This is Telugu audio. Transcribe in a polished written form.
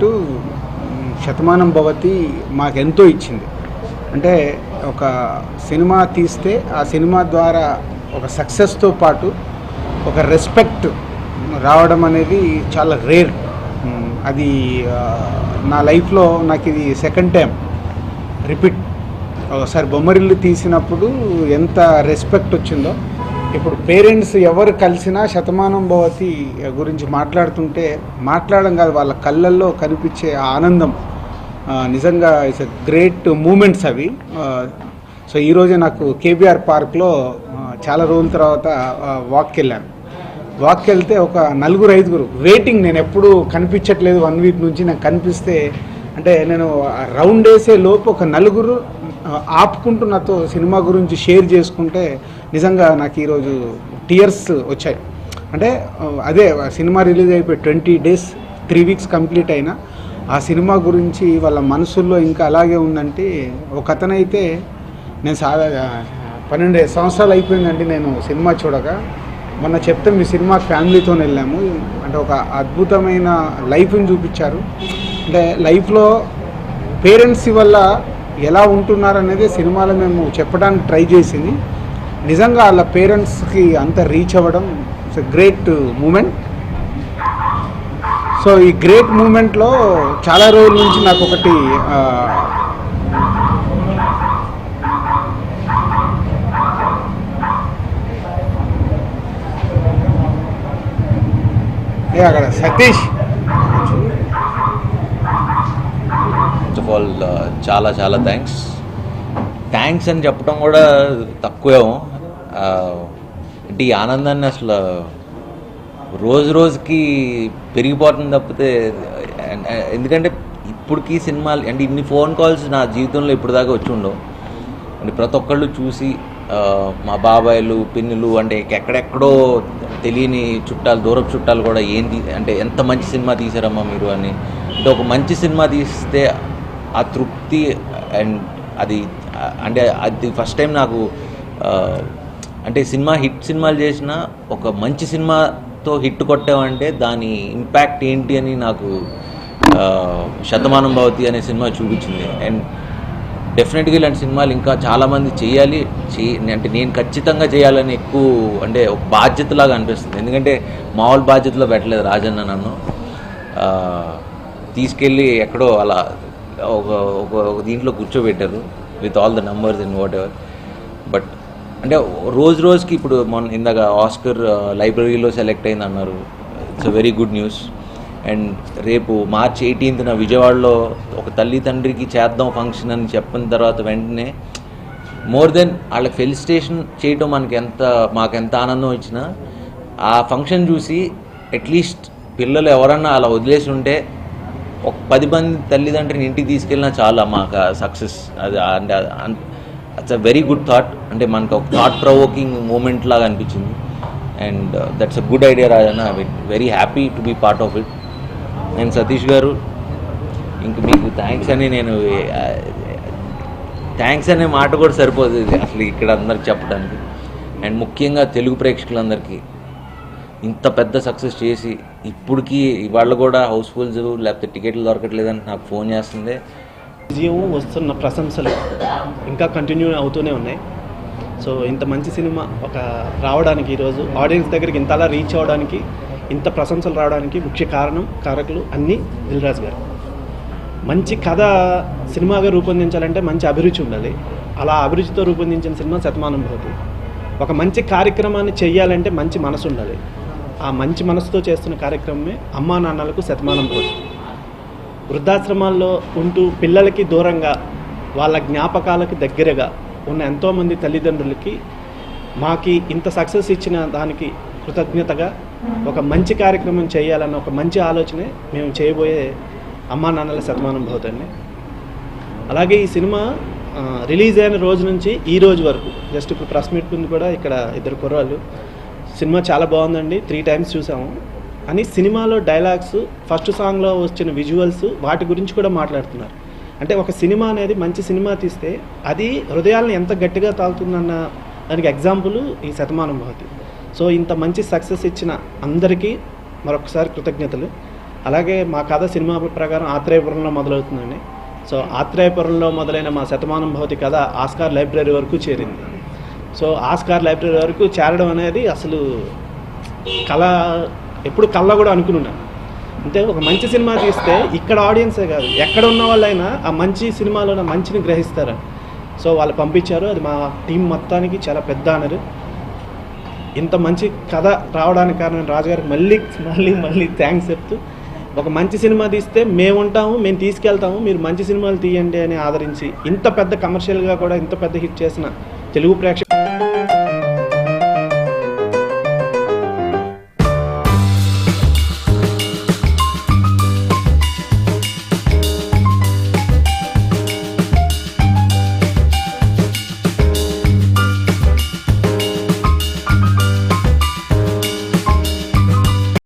చెప్పినట్టు శతమానం భవతి మాకెంతో ఇచ్చింది. అంటే ఒక సినిమా తీస్తే ఆ సినిమా ద్వారా ఒక సక్సెస్తో పాటు ఒక రెస్పెక్ట్ రావడం అనేది చాలా రేర్. అది నా లైఫ్లో నాకు ఇది సెకండ్ టైం రిపీట్. ఒకసారి బొమ్మరిల్లు తీసినప్పుడు ఎంత రెస్పెక్ట్ వచ్చిందో, ఇప్పుడు పేరెంట్స్ ఎవరు కలిసినా శతమానం భవతి గురించి మాట్లాడుతుంటే మాట్లాడడం కాదు, వాళ్ళ కళ్ళల్లో కనిపించే ఆనందం నిజంగా ఇట్స్ ఎ గ్రేట్ మూమెంట్స్ అవి. సో ఈరోజే నాకు కేబీఆర్ పార్క్లో చాలా రోజుల తర్వాత వాక్కి వెళ్ళాను. వాక్కి వెళ్తే ఒక 4-5 వెయిటింగ్. నేను ఎప్పుడు కనిపించట్లేదు 1 వీక్ నుంచి, నాకు కనిపిస్తే అంటే నేను రౌండ్ వేసే లోపు ఒక 4 ఆపుకుంటూ నాతో సినిమా గురించి షేర్ చేసుకుంటే నిజంగా నాకు ఈరోజు టీయర్స్ వచ్చాయి. అంటే అదే సినిమా రిలీజ్ అయిపోయి 20 days 3 weeks కంప్లీట్ అయినా ఆ సినిమా గురించి వాళ్ళ మనసుల్లో ఇంకా అలాగే ఉందంటే. ఒక అతనైతే నేను 12 సంవత్సరాలు అయిపోయిందండి నేను సినిమా చూడక. మొన్న చెప్తే మీ సినిమా ఫ్యామిలీతో వెళ్ళాము, అంటే ఒక అద్భుతమైన లైఫ్ని చూపించారు. అంటే లైఫ్లో పేరెంట్స్ వల్ల ఎలా ఉంటున్నారు అనేది సినిమాలో మేము చెప్పడానికి ట్రై చేసింది. నిజంగా వాళ్ళ పేరెంట్స్కి అంత రీచ్ అవ్వడం it's a great moment. So ఈ గ్రేట్ మూమెంట్లో చాలా రోజుల నుంచి నాకు ఒకటి అక్కడ సతీష్ ఫస్ట్ ఆఫ్ ఆల్ చాలా చాలా థ్యాంక్స్ అని చెప్పడం కూడా తక్కువేమో. అంటే ఈ ఆనందాన్ని అసలు రోజుకి పెరిగిపోతుంది తప్పితే, ఎందుకంటే ఇప్పటికీ సినిమాలు అంటే ఇన్ని ఫోన్ కాల్స్ నా జీవితంలో ఇప్పుడు దాకా వచ్చి ఉండవు. అంటే ప్రతి ఒక్కళ్ళు చూసి మా బాబాయిలు పిన్నులు అంటే ఎక్కడెక్కడో తెలియని చుట్టాలు, దూరపు చుట్టాలు కూడా ఏంది అంటే ఎంత మంచి సినిమా తీసారమ్మా మీరు అని. అంటే ఒక మంచి సినిమా తీస్తే ఆ తృప్తి అండ్ అది అంటే అది ఫస్ట్ టైం నాకు. అంటే హిట్ సినిమాలు చేసిన ఒక మంచి సినిమాతో హిట్ కొట్టామంటే దాని ఇంపాక్ట్ ఏంటి అని నాకు శతమానం భవతి అనే సినిమా చూపించింది. అండ్ డెఫినెట్గా ఇలాంటి సినిమాలు ఇంకా చాలామంది చేయాలి. అంటే నేను ఖచ్చితంగా చేయాలని ఎక్కువ అంటే ఒక బాధ్యతలాగా అనిపిస్తుంది. ఎందుకంటే మామూలు బాధ్యతలో పెట్టలేదు రాజన్న నన్ను. తీసుకెళ్ళి ఎక్కడో అలా ఒక దీంట్లో కూర్చోబెట్టారు with all the numbers and what ever. But అంటే రోజుకి ఇప్పుడు మొన్న ఇందాక ఆస్కర్ లైబ్రరీలో సెలెక్ట్ అయింది అన్నారు. It's a very good news. And రేపు March 18th విజయవాడలో ఒక తల్లి తండ్రికి చేద్దాం ఫంక్షన్ అని చెప్పిన తర్వాత వెంటనే మోర్ దెన్ వాళ్ళకి ఫెలిసిటేషన్ చేయటం మాకెంత ఆనందం ఇచ్చినా ఆ ఫంక్షన్ చూసి అట్లీస్ట్ పిల్లలు ఎవరన్నా అలా వదిలేసి ఉంటే ఒక 10 మంది తల్లిదండ్రిని ఇంటికి తీసుకెళ్ళినా చాలా మాకు సక్సెస్. అది అంటే it's a very good thought. అంటే మనకు ఒక థాట్ ప్రొవోకింగ్ మూమెంట్ లాగా అనిపించింది. And that's a good idea Rajanna. I very happy to be part of it. నేను సతీష్ గారు ఇంక మీకు థ్యాంక్స్ అనే మాట కూడా సరిపోతుంది అసలు ఇక్కడ అందరికి చెప్పడానికి. అండ్ ముఖ్యంగా తెలుగు ప్రేక్షకులందరికీ ఇంత పెద్ద సక్సెస్ చేసి ఇప్పటికీ ఇవాళ కూడా హౌస్ఫుల్స్ లేకపోతే టికెట్లు దొరకట్లేదని నాకు ఫోన్ చేస్తుంది. విజయం వస్తున్న ప్రశంసలు ఇంకా కంటిన్యూ అవుతూనే ఉన్నాయి. సో ఇంత మంచి సినిమా రావడానికి ఈరోజు ఆడియన్స్ దగ్గరికి ఇంతలా రీచ్ అవ్వడానికి, ఇంత ప్రశంసలు రావడానికి ముఖ్య కారకులు అన్నీ దిల్ రాజు గారు. మంచి కథ సినిమాగా రూపొందించాలంటే మంచి అభిరుచి ఉండాలి. అలా అభిరుచితో రూపొందించిన సినిమా శతమానం భవతి. ఒక మంచి కార్యక్రమాన్ని చెయ్యాలంటే మంచి మనసు ఉండాలి. ఆ మంచి మనసుతో చేస్తున్న కార్యక్రమమే అమ్మా నాన్నలకు శతమానం భవతి. వృద్ధాశ్రమాల్లో ఉంటూ పిల్లలకి దూరంగా వాళ్ళ జ్ఞాపకాలకి దగ్గరగా ఉన్న ఎంతోమంది తల్లిదండ్రులకి మాకి ఇంత సక్సెస్ ఇచ్చిన దానికి కృతజ్ఞతగా ఒక మంచి కార్యక్రమం చేయాలన్న ఒక మంచి ఆలోచనే మేము చేయబోయే అమ్మా నాన్నల శతమానం భవతి అండి. అలాగే ఈ సినిమా రిలీజ్ అయిన రోజు నుంచి ఈ రోజు వరకు జస్ట్ ఇప్పుడు ప్రెస్ మీట్ ముందు కూడా ఇక్కడ 2 కుర్రాళ్ళు సినిమా చాలా బాగుందండి 3 times చూసాము అని సినిమాలో డైలాగ్స్, ఫస్ట్ సాంగ్లో వచ్చిన విజువల్స్ వాటి గురించి కూడా మాట్లాడుతున్నారు. అంటే ఒక సినిమా అనేది మంచి సినిమా తీస్తే అది హృదయాలను ఎంత గట్టిగా తాకుతుందన్న దానికి ఎగ్జాంపుల్ ఈ శతమానం భవతి. సో ఇంత మంచి సక్సెస్ ఇచ్చిన అందరికీ మరొకసారి కృతజ్ఞతలు. అలాగే మా కథ సినిమా ప్రకారం ఆత్రేయపురంలో మొదలవుతుందండి. సో ఆత్రేయపురంలో మొదలైన మా శతమానం భవతి కథ ఆస్కార్ లైబ్రరీ వరకు చేరింది. సో ఆస్కార్ లైబ్రరీ వరకు చేరడం అనేది అసలు కళ, ఎప్పుడు కళ్ళ కూడా అనుకున్నాను. అంటే ఒక మంచి సినిమా తీస్తే ఇక్కడ ఆడియన్సే కాదు, ఎక్కడ ఉన్న వాళ్ళైనా ఆ మంచి సినిమాలో మంచిని గ్రహిస్తారు. సో వాళ్ళు పంపించారు. అది మా టీం మొత్తానికి చాలా పెద్ద ఆనరు. ఇంత మంచి కథ రావడానికి కారణం రాజుగారికి మళ్ళీ మళ్ళీ మళ్ళీ థ్యాంక్స్ చెప్తూ, ఒక మంచి సినిమా తీస్తే మేము ఉంటాము, మేము తీసుకెళ్తాము, మీరు మంచి సినిమాలు తీయండి అని ఆదరించి ఇంత పెద్ద కమర్షియల్గా కూడా ఇంత పెద్ద హిట్ చేసిన తెలుగు ప్రేక్షకులు